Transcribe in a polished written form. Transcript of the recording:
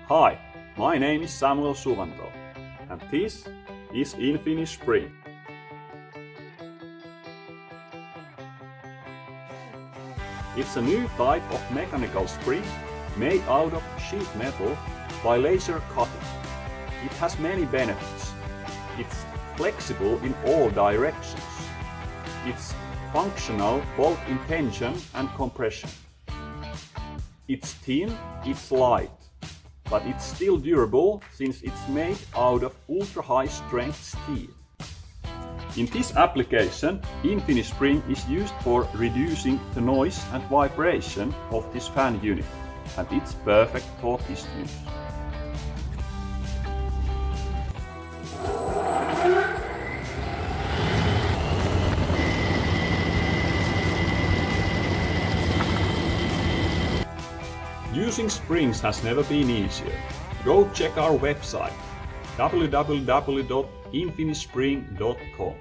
Hi, my name is Samuel Suvanto, and this is InfiniSpring. It's a new type of mechanical spring made out of sheet metal by laser cutting. It has many benefits. It's flexible in all directions. It's functional both in tension and compression. It's thin, it's light, but it's still durable since it's made out of ultra-high strength steel. In this application, InfiniSpring is used for reducing the noise and vibration of this fan unit, and it's perfect for this use. Using springs has never been easier. Go check our website www.infinispring.com.